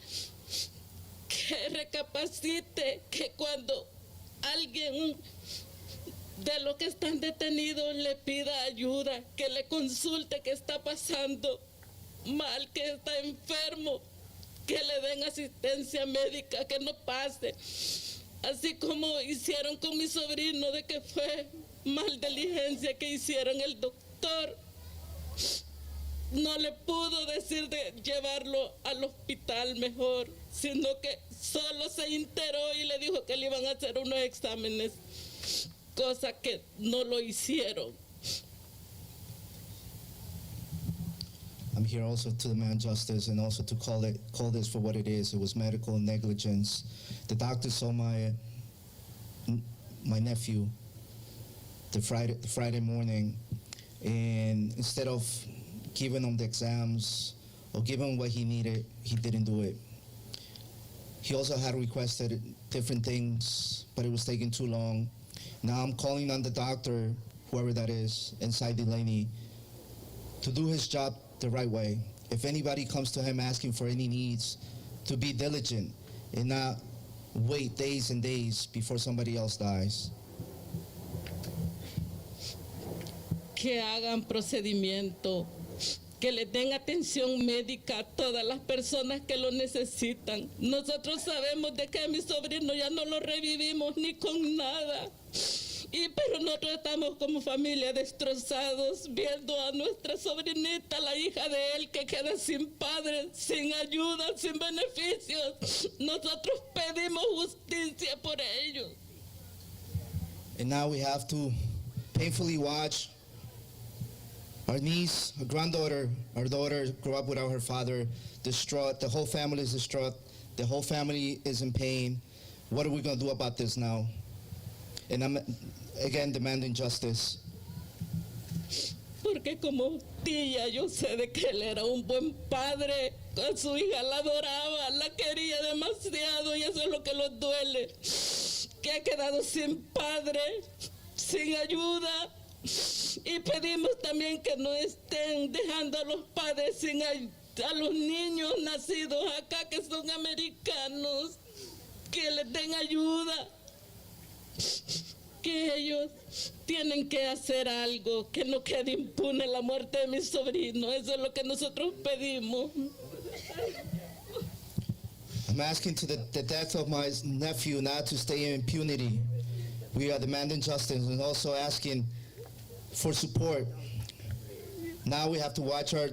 que recapacite, que cuando alguien de los que están detenidos le pida ayuda, que le consulte qué está pasando mal, que está enfermo, que le den asistencia médica, que no pase así como hicieron con mi sobrino, de que fue mal diligencia que hicieron. El doctor no le pudo decir de llevarlo al hospital mejor, sino que solo se enteró y le dijo que le iban a hacer unos exámenes, cosa que no lo hicieron. I'm here also to demand justice and also to call this for what it is. It was medical negligence. The doctor saw my nephew the Friday morning, and instead of giving him the exams or giving him what he needed, he didn't do it. He also had requested different things, but it was taking too long. Now I'm calling on the doctor, whoever that is, inside Delaney, to do his job the right way. If anybody comes to him asking for any needs, to be diligent and not wait days and days before somebody else dies. Que hagan procedimiento, que le den atención médica a todas las personas que lo necesitan. Nosotros sabemos de que a mi sobrino ya no lo revivimos ni con nada. Pero nosotros estamos como familia destrozados viendo a nuestra sobrinita, la hija de él, que queda sin padre, sin ayuda, sin beneficios. Nosotros pedimos justicia por ellos. And now we have to painfully watch our niece, our granddaughter, our daughter grow up without her father, distraught. The whole family is distraught. The whole family is in pain. What are we going to do about this now? And I'm again demanding justice. Porque como tía yo sé de que él era un buen padre, a su hija la adoraba, la quería demasiado y eso es lo que nos duele, que ha quedado sin padre, sin ayuda. Y pedimos también que no estén dejando a los padres sin a los niños nacidos acá que son americanos, que les den ayuda, que ellos tienen que hacer algo, que no quede impune la muerte de mi sobrino. Eso es lo que nosotros pedimos. I'm asking to the death of my nephew not to stay in impunity. We are demanding justice and also asking for support. Now we have to watch our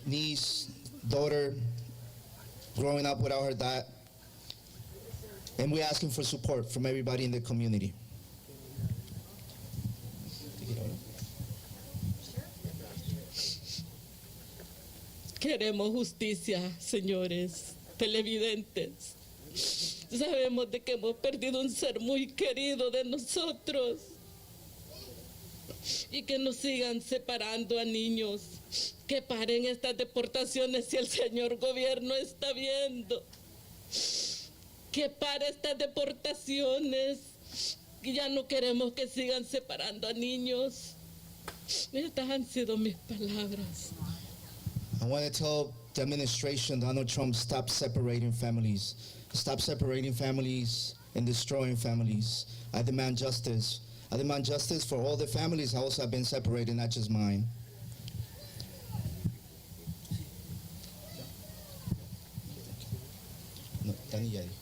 niece, daughter, growing up without her dad. And we're asking for support from everybody in the community. Queremos justicia, señores televidentes. Sabemos de que hemos perdido un ser muy querido de nosotros y que nos sigan separando a niños. Que paren estas deportaciones si el señor gobierno está viendo. Que pare estas deportaciones. Ya no queremos que sigan separando a niños. Estas han sido mis palabras. I want to tell the administration, Donald Trump, stop separating families. Stop separating families and destroying families. I demand justice. I demand justice for all the families that also have been separated, not just mine. No, Dani ya dijo.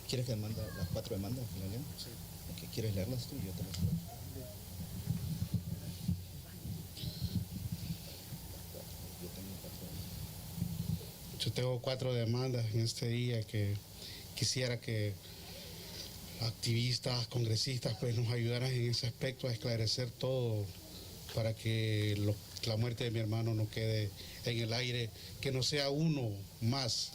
¿Quieres que manda las 4 demandas? Sí. Okay, ¿quieres leerlas tú? Yo te las leo. Yo tengo 4 demandas en este día que quisiera que activistas, congresistas, pues nos ayudaran en ese aspecto a esclarecer todo para que la muerte de mi hermano no quede en el aire, que no sea uno más.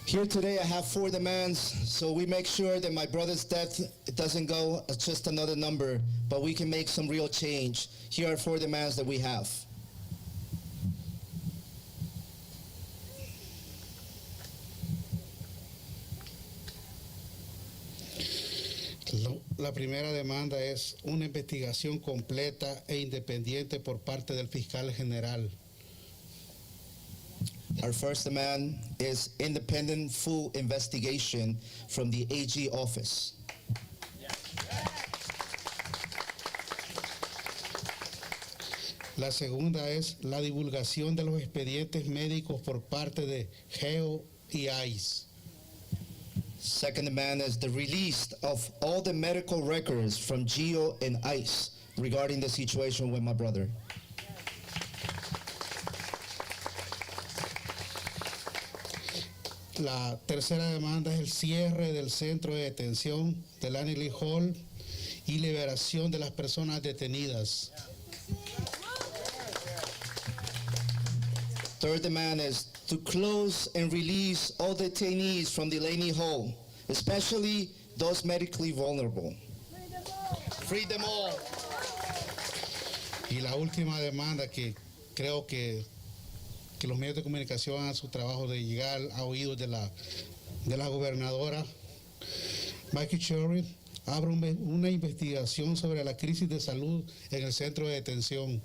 Here today I have 4 demands, so we make sure that my brother's death doesn't go as just another number, but we can make some real change. Here are 4 demands that we have. La primera demanda es una investigación completa e independiente por parte del fiscal general. Our first demand is independent full investigation from the AG office. La segunda es la divulgación de los expedientes médicos por parte de GEO y ICE. Second demand is the release of all the medical records from GEO and ICE regarding the situation with my brother. La tercera demanda es el cierre del centro de detención Delaney Hall y liberación de las personas detenidas. Third demand is to close and release all detainees from Delaney Hall, especially those medically vulnerable. Free them all. Y la última demanda que creo que los medios de comunicación hagan su trabajo de llegar a oídos de la gobernadora Mikey Sherrill, abra una investigación sobre la crisis de salud en el centro de detención.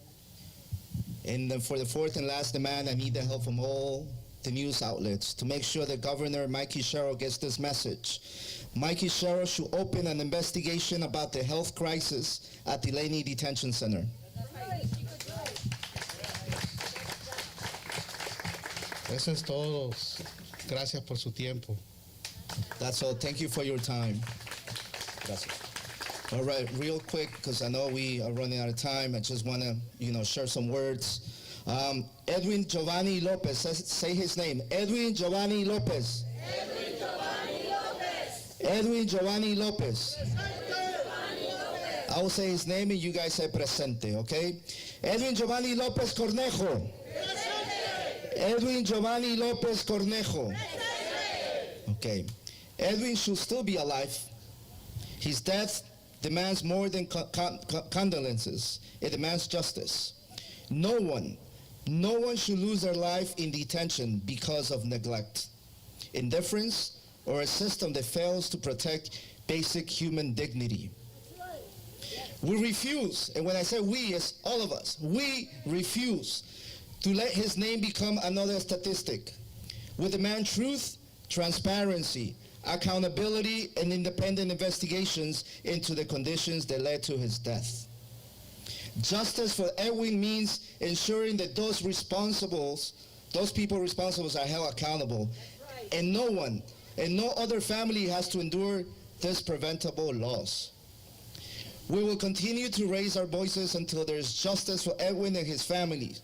And then for the fourth and last demand, I need the help from all the news outlets to make sure that Governor Mikey Sherrill gets this message. Mikey Sherrill should open an investigation about the health crisis at Delaney Detention Center. Eso es todo. Gracias por su tiempo. That's all. Thank you for your time. Gracias. All right, real quick, because I know we are running out of time. I just want to, share some words. Edwin Giovanni Lopez. Say his name. Edwin Giovanni Lopez. Edwin Giovanni Lopez. Edwin Giovanni Lopez. I will say his name and you guys say presente, okay? Edwin Giovanni Lopez Cornejo. Edwin Giovanni Lopez Cornejo. Okay. Edwin should still be alive. His death demands more than condolences. It demands justice. No one should lose their life in detention because of neglect, indifference, or a system that fails to protect basic human dignity. We refuse, and when I say we, it's all of us, we refuse to let his name become another statistic. We demand truth, transparency, accountability, and independent investigations into the conditions that led to his death. Justice for Edwin means ensuring that those people responsible are held accountable, and no one and no other family has to endure this preventable loss. We will continue to raise our voices until there is justice for Edwin and his family.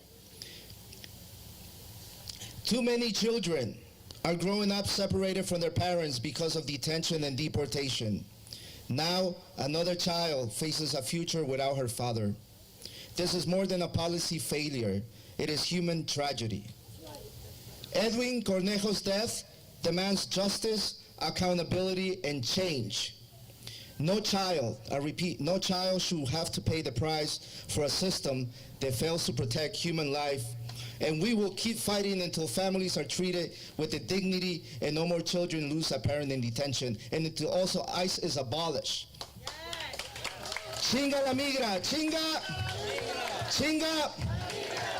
Too many children are growing up separated from their parents because of detention and deportation. Now, another child faces a future without her father. This is more than a policy failure. It is human tragedy. Edwin Cornejo's death demands justice, accountability, and change. No child, I repeat, no child should have to pay the price for a system that fails to protect human life. And we will keep fighting until families are treated with the dignity and no more children lose a parent in detention, and until also ICE is abolished. Chinga la migra, chinga, chinga,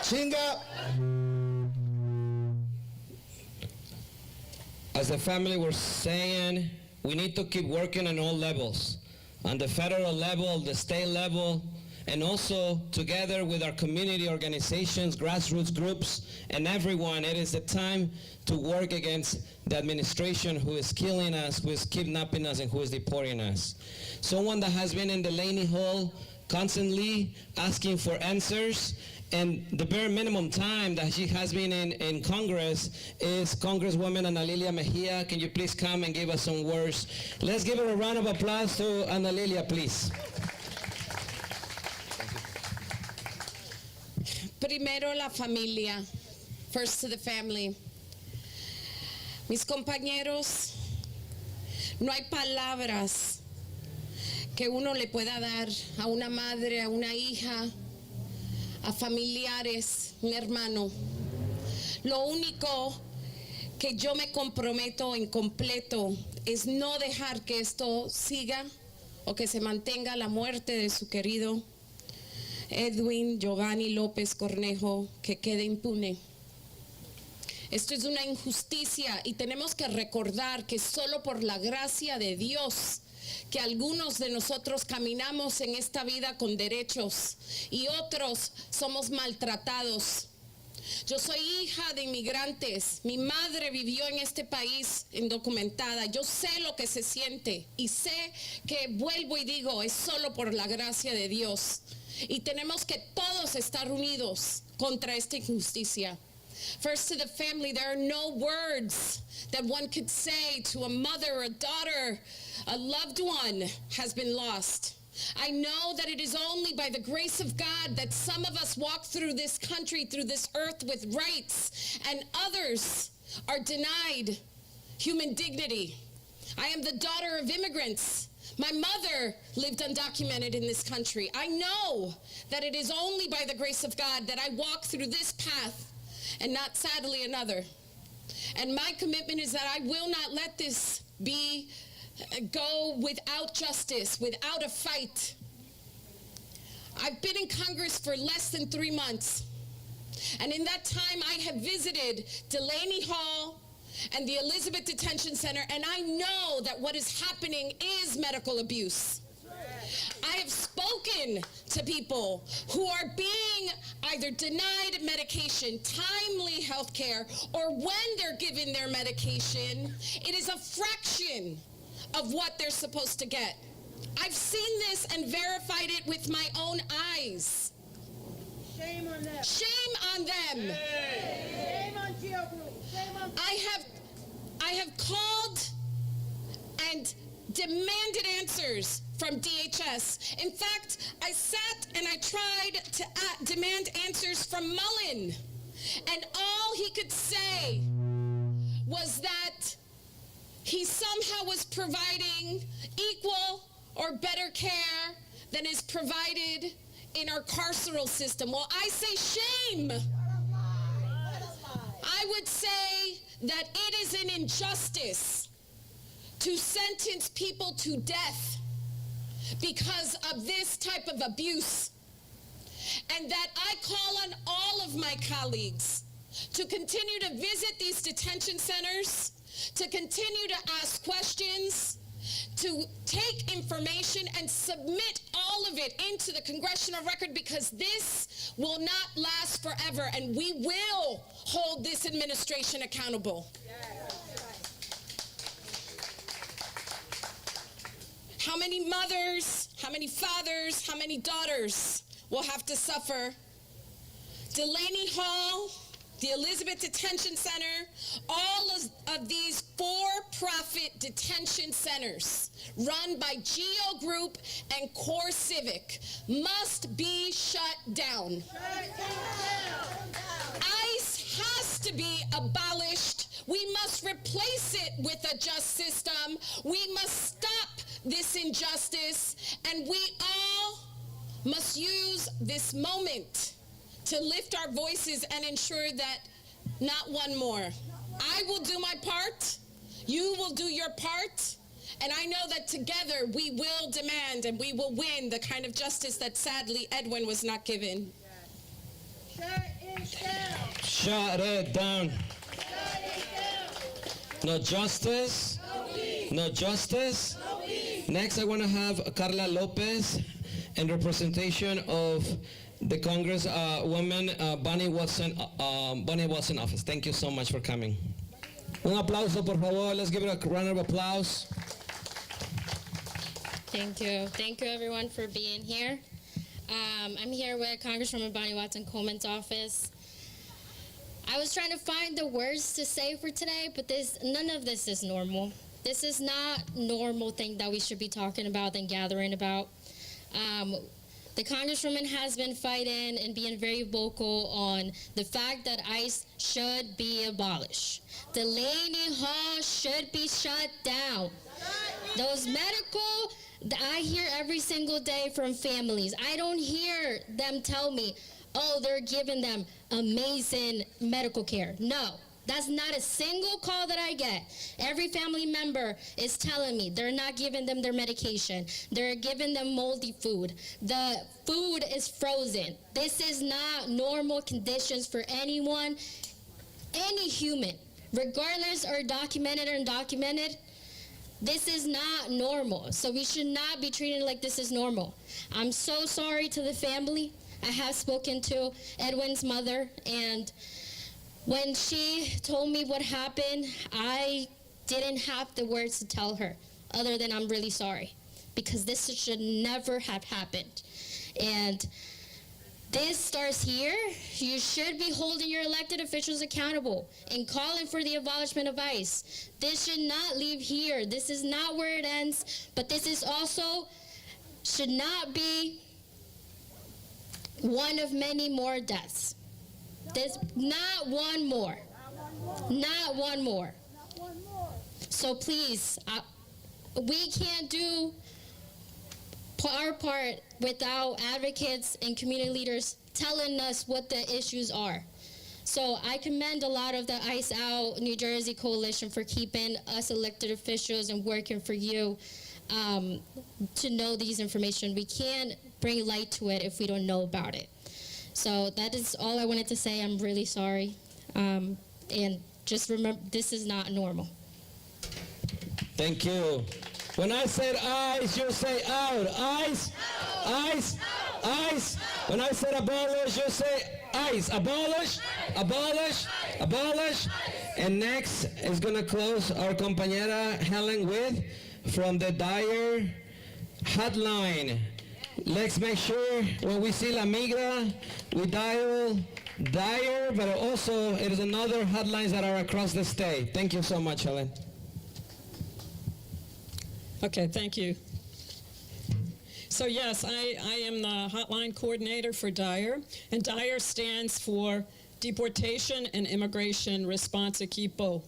chinga. As the family was saying, we need to keep working on all levels, on the federal level, the state level, and also together with our community organizations, grassroots groups, and everyone. It is the time to work against the administration who is killing us, who is kidnapping us, and who is deporting us. Someone that has been in Delaney Hall constantly asking for answers, and the bare minimum time that she has been in Congress is Congresswoman Ana Lilia Mejia. Can you please come and give us some words? Let's give her a round of applause to Ana Lilia, please. Primero la familia, first to the family. Mis compañeros, no hay palabras que uno le pueda dar a una madre, a una hija, a familiares, un hermano. Lo único que yo me comprometo en completo es no dejar que esto siga o que se mantenga la muerte de su querido Edwin Giovanni López Cornejo, que quede impune. Esto es una injusticia y tenemos que recordar que solo por la gracia de Dios que algunos de nosotros caminamos en esta vida con derechos y otros somos maltratados. Yo soy hija de inmigrantes, mi madre vivió en este país indocumentada, yo sé lo que se siente y sé que, vuelvo y digo, es solo por la gracia de Dios. Y tenemos que todos estar unidos contra esta injusticia. First, to the family, there are no words that one could say to a mother, a daughter, a loved one has been lost. I know that it is only by the grace of God that some of us walk through this country, through this earth with rights, and others are denied human dignity. I am the daughter of immigrants. My mother lived undocumented in this country. I know that it is only by the grace of God that I walk through this path and not sadly another. And my commitment is that I will not let this go without justice, without a fight. I've been in Congress for less than 3 months. And in that time, I have visited Delaney Hall and the Elizabeth Detention Center, and I know that what is happening is medical abuse. I have spoken to people who are being either denied medication, timely health care, or when they're given their medication, it is a fraction of what they're supposed to get. I've seen this and verified it with my own eyes. Shame on them. Shame on them. Shame on Geo Group. Shame on I have called and demanded answers from DHS. In fact, I sat and I tried to demand answers from Mullen, and all he could say was that he somehow was providing equal or better care than is provided in our carceral system. Well, I say shame. I would say that it is an injustice to sentence people to death because of this type of abuse, and that I call on all of my colleagues to continue to visit these detention centers, to continue to ask questions, to take information and submit all of it into the congressional record, because this will not last forever, and we will hold this administration accountable. How many mothers, how many fathers, how many daughters will have to suffer? Delaney Hall, the Elizabeth Detention Center, all of these for-profit detention centers run by GEO Group and Core Civic must be shut down. ICE has to be abolished. We must replace it with a just system. We must stop this injustice, and we all must use this moment to lift our voices and ensure that not one more. I will do my part, you will do your part, and I know that together we will demand and we will win the kind of justice that sadly Edwin was not given. Shut it down. No justice. No justice. Next, I want to have Carla Lopez in representation of the Congresswoman Bonnie Watson office. Thank you so much for coming. Un aplauso, por favor. Let's give it a round of applause. Thank you. Thank you, everyone, for being here. I'm here with Congresswoman Bonnie Watson Coleman's office. I was trying to find the words to say for today, but none of this is normal. This is not normal thing that we should be talking about and gathering about. The Congresswoman has been fighting and being very vocal on the fact that ICE should be abolished. Delaney Hall should be shut down. Those medical, I hear every single day from families. I don't hear them tell me, oh, they're giving them amazing medical care. No. That's not a single call that I get. Every family member is telling me they're not giving them their medication. They're giving them moldy food. The food is frozen. This is not normal conditions for anyone, any human, regardless or documented or undocumented. This is not normal. So we should not be treated like this is normal. I'm so sorry to the family. I have spoken to Edwin's mother, and when she told me what happened, I didn't have the words to tell her other than I'm really sorry, because this should never have happened. And this starts here. You should be holding your elected officials accountable and calling for the abolishment of ICE. This should not leave here. This is not where it ends, but this is also should not be one of many more deaths. There's not one more. Not one more. So please, we can't do our part without advocates and community leaders telling us what the issues are. So I commend a lot of the ICE Out New Jersey Coalition for keeping us elected officials and working for you to know these information. We can't bring light to it if we don't know about it. So that is all I wanted to say. I'm really sorry. And just remember, this is not normal. Thank you. When I said ICE, you say out. ICE, ICE, ICE. When I said abolish, you say ICE. Abolish, abolish, abolish. And next is going to close our compañera Helen with from the Dyer hotline. Let's make sure when we see La Migra, we dial Dyer, but also it is another hotlines that are across the state. Thank you so much, Helen. Okay, thank you. So yes, I am the hotline coordinator for Dyer, and Dyer stands for Deportation and Immigration Response Equipo.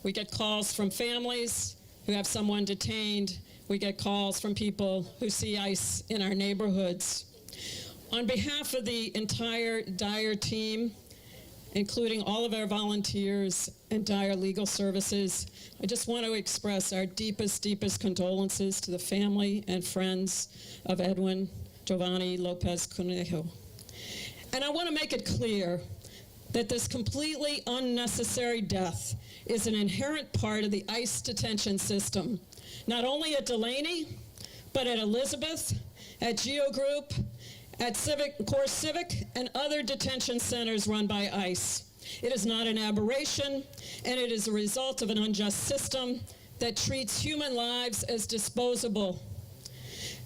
We get calls from families who have someone detained. We get calls from people who see ICE in our neighborhoods. On behalf of the entire Dyer team, including all of our volunteers and Dyer Legal Services, I just want to express our deepest, deepest condolences to the family and friends of Edwin Giovanni Lopez Conejo. And I want to make it clear that this completely unnecessary death is an inherent part of the ICE detention system, not only at Delaney, but at Elizabeth, at Geo Group, at Core Civic, and other detention centers run by ICE. It is not an aberration, and it is a result of an unjust system that treats human lives as disposable.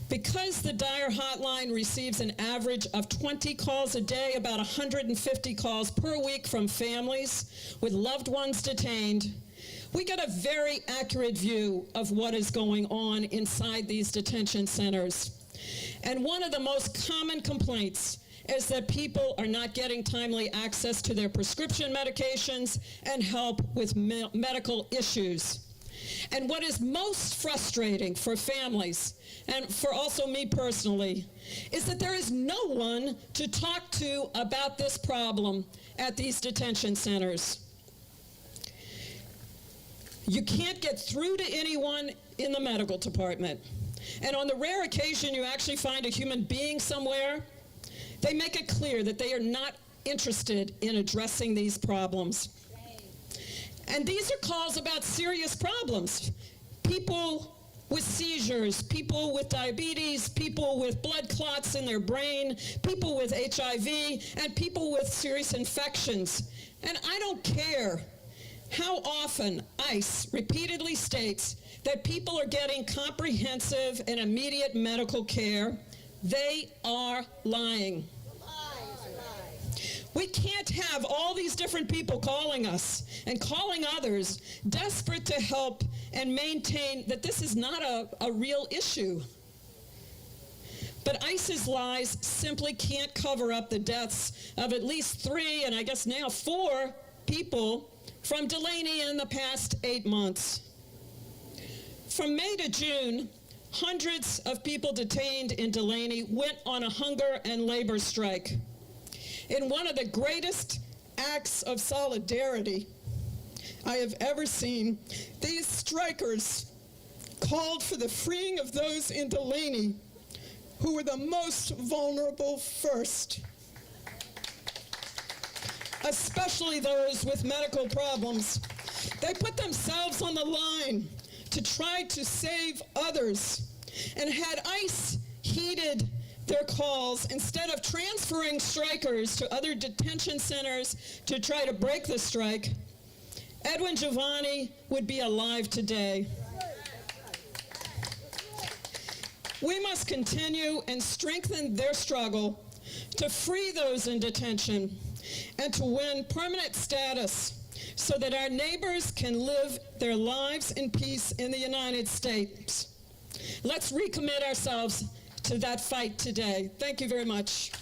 Because the Dyer hotline receives an average of 20 calls a day, about 150 calls per week from families with loved ones detained, we get a very accurate view of what is going on inside these detention centers. And one of the most common complaints is that people are not getting timely access to their prescription medications and help with medical issues. And what is most frustrating for families, and for also me personally, is that there is no one to talk to about this problem at these detention centers. You can't get through to anyone in the medical department. And on the rare occasion you actually find a human being somewhere, they make it clear that they are not interested in addressing these problems. And these are calls about serious problems. People with seizures, people with diabetes, people with blood clots in their brain, people with HIV, and people with serious infections. And I don't care how often ICE repeatedly states that people are getting comprehensive and immediate medical care. They are lying. We can't have all these different people calling us and calling others desperate to help and maintain that this is not a real issue. But ICE's lies simply can't cover up the deaths of at least 3, and I guess now 4 people from Delaney in the past 8 months. From May to June, hundreds of people detained in Delaney went on a hunger and labor strike. In one of the greatest acts of solidarity I have ever seen, these strikers called for the freeing of those in Delaney who were the most vulnerable first, especially those with medical problems. They put themselves on the line to try to save others, and had ICE heeded their calls, instead of transferring strikers to other detention centers to try to break the strike, Edwin Giovanni would be alive today. We must continue and strengthen their struggle to free those in detention and to win permanent status so that our neighbors can live their lives in peace in the United States. Let's recommit ourselves to that fight today. Thank you very much.